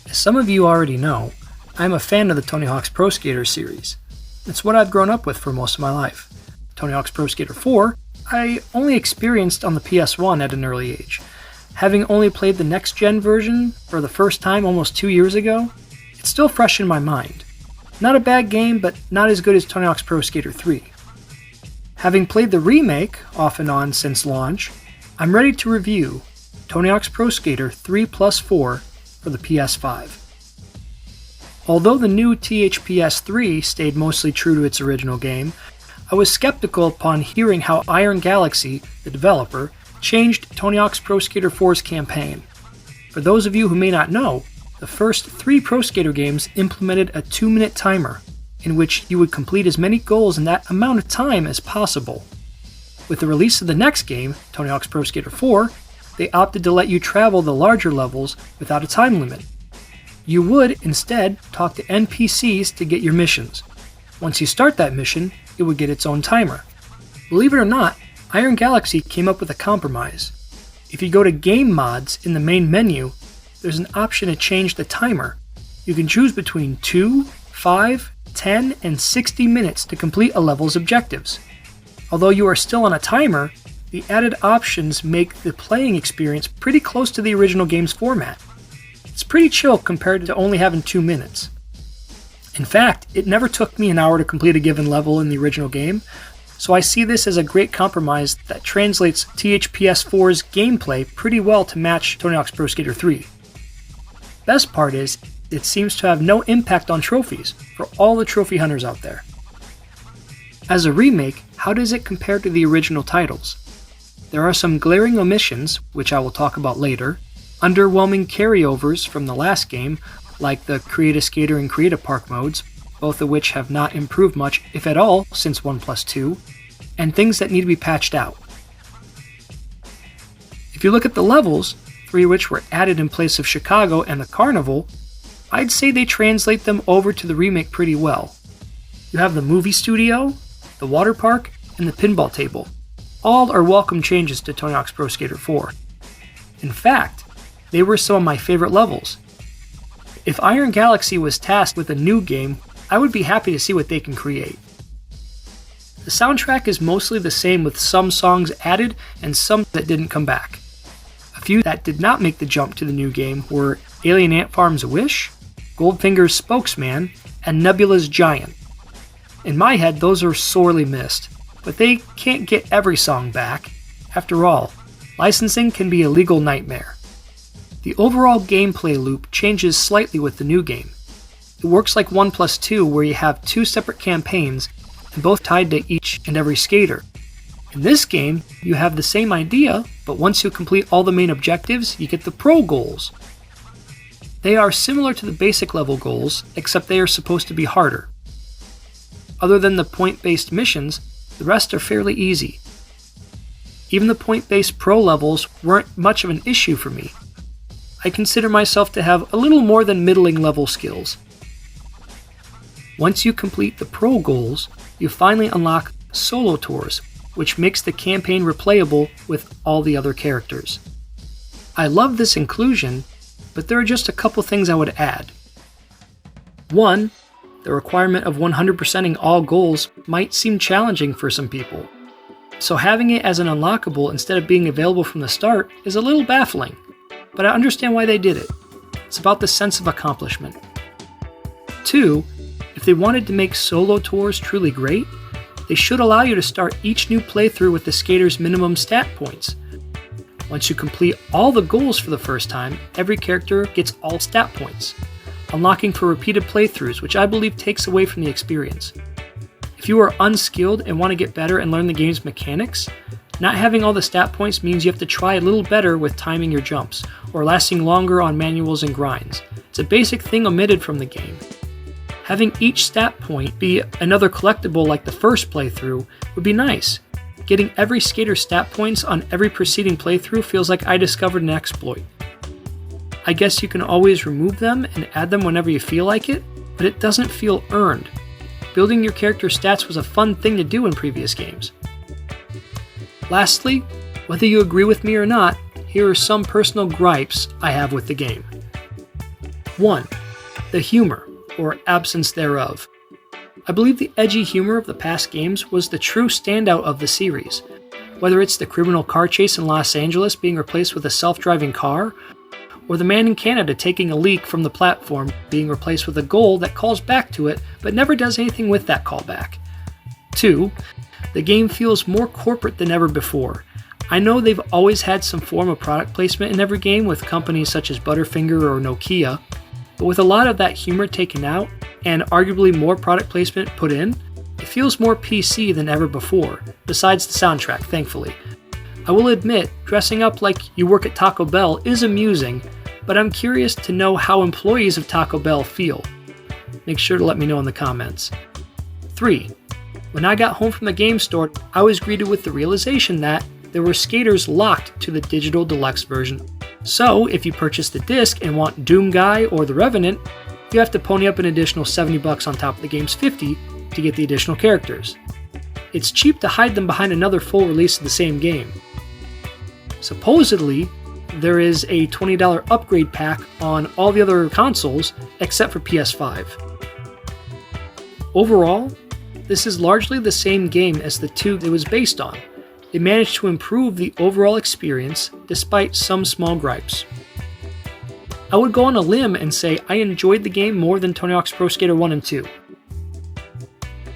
As some of you already know, I'm a fan of the Tony Hawk's Pro Skater series. It's what I've grown up with for most of my life. Tony Hawk's Pro Skater 4, I only experienced on the PS1 at an early age. Having only played the next-gen version for the first time almost 2 years ago, it's still fresh in my mind. Not a bad game, but not as good as Tony Hawk's Pro Skater 3. Having played the remake off and on since launch, I'm ready to review Tony Hawk's Pro Skater 3+4 for the PS5. Although the new THPS 3 stayed mostly true to its original game, I was skeptical upon hearing how Iron Galaxy, the developer, changed Tony Hawk's Pro Skater 4's campaign. For those of you who may not know, the first 3 Pro Skater games implemented a 2-minute timer, in which you would complete as many goals in that amount of time as possible. With the release of the next game, Tony Hawk's Pro Skater 4, they opted to let you travel the larger levels without a time limit. You would, instead, talk to NPCs to get your missions. Once you start that mission, it would get its own timer. Believe it or not, Iron Galaxy came up with a compromise. If you go to Game Mods in the main menu, there's an option to change the timer. You can choose between 2, 5, 10, and 60 minutes to complete a level's objectives. Although you are still on a timer, the added options make the playing experience pretty close to the original game's format. It's pretty chill compared to only having 2 minutes. In fact, it never took me an hour to complete a given level in the original game, so I see this as a great compromise that translates THPS 4's gameplay pretty well to match Tony Hawk's Pro Skater 3. Best part is, it seems to have no impact on trophies for all the trophy hunters out there. As a remake, how does it compare to the original titles? There are some glaring omissions, which I will talk about later, underwhelming carryovers from the last game, like the Create a Skater and Create a Park modes, both of which have not improved much, if at all, since 1+2, and things that need to be patched out. If you look at the levels, 3 of which were added in place of Chicago and the Carnival, I'd say they translate them over to the remake pretty well. You have the movie studio, the water park, and the pinball table. All are welcome changes to Tony Hawk's Pro Skater 4. In fact, they were some of my favorite levels. If Iron Galaxy was tasked with a new game, I would be happy to see what they can create. The soundtrack is mostly the same, with some songs added and some that didn't come back. A few that did not make the jump to the new game were Alien Ant Farm's Wish, Goldfinger's Spokesman, and Nebula's Giant. In my head, those are sorely missed, but they can't get every song back. After all, licensing can be a legal nightmare. The overall gameplay loop changes slightly with the new game. It works like 1+2, where you have 2 separate campaigns, and both tied to each and every skater. In this game, you have the same idea, but once you complete all the main objectives, you get the pro goals. They are similar to the basic level goals, except they are supposed to be harder. Other than the point-based missions, the rest are fairly easy. Even the point-based pro levels weren't much of an issue for me. I consider myself to have a little more than middling level skills. Once you complete the pro goals, you finally unlock solo tours, which makes the campaign replayable with all the other characters. I love this inclusion, but there are just a couple things I would add. 1. The requirement of 100%ing all goals might seem challenging for some people, so having it as an unlockable instead of being available from the start is a little baffling, but I understand why they did it. It's about the sense of accomplishment. 2. If they wanted to make solo tours truly great, they should allow you to start each new playthrough with the skater's minimum stat points. Once you complete all the goals for the first time, every character gets all stat points, unlocking for repeated playthroughs, which I believe takes away from the experience. If you are unskilled and want to get better and learn the game's mechanics, not having all the stat points means you have to try a little better with timing your jumps, or lasting longer on manuals and grinds. It's a basic thing omitted from the game. Having each stat point be another collectible like the first playthrough would be nice. Getting every skater's stat points on every preceding playthrough feels like I discovered an exploit. I guess you can always remove them and add them whenever you feel like it, but it doesn't feel earned. Building your character's stats was a fun thing to do in previous games. Lastly, whether you agree with me or not, here are some personal gripes I have with the game. 1. The humor, or absence thereof. I believe the edgy humor of the past games was the true standout of the series. Whether it's the criminal car chase in Los Angeles being replaced with a self-driving car, or the man in Canada taking a leak from the platform being replaced with a goal that calls back to it but never does anything with that callback. 2. The game feels more corporate than ever before. I know they've always had some form of product placement in every game with companies such as Butterfinger or Nokia, but with a lot of that humor taken out and arguably more product placement put in, it feels more PC than ever before, besides the soundtrack, thankfully. I will admit, dressing up like you work at Taco Bell is amusing, but I'm curious to know how employees of Taco Bell feel. Make sure to let me know in the comments. 3. When I got home from the game store, I was greeted with the realization that there were skaters locked to the digital deluxe version. So, if you purchase the disc and want Doom Guy or The Revenant, you have to pony up an additional $70 on top of the game's $50 to get the additional characters. It's cheap to hide them behind another full release of the same game. Supposedly, there is a $20 upgrade pack on all the other consoles except for PS5. Overall, this is largely the same game as the two it was based on. They managed to improve the overall experience despite some small gripes. I would go on a limb and say I enjoyed the game more than Tony Hawk's Pro Skater 1 and 2.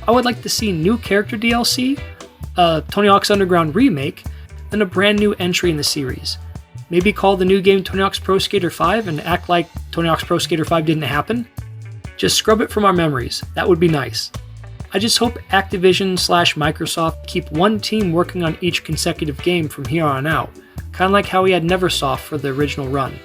I would like to see new character DLC, a Tony Hawk's Underground remake, and a brand new entry in the series. Maybe call the new game Tony Hawk's Pro Skater 5 and act like Tony Hawk's Pro Skater 5 didn't happen. Just scrub it from our memories. That would be nice. I just hope Activision/Microsoft keep one team working on each consecutive game from here on out, kind of like how we had Neversoft for the original run.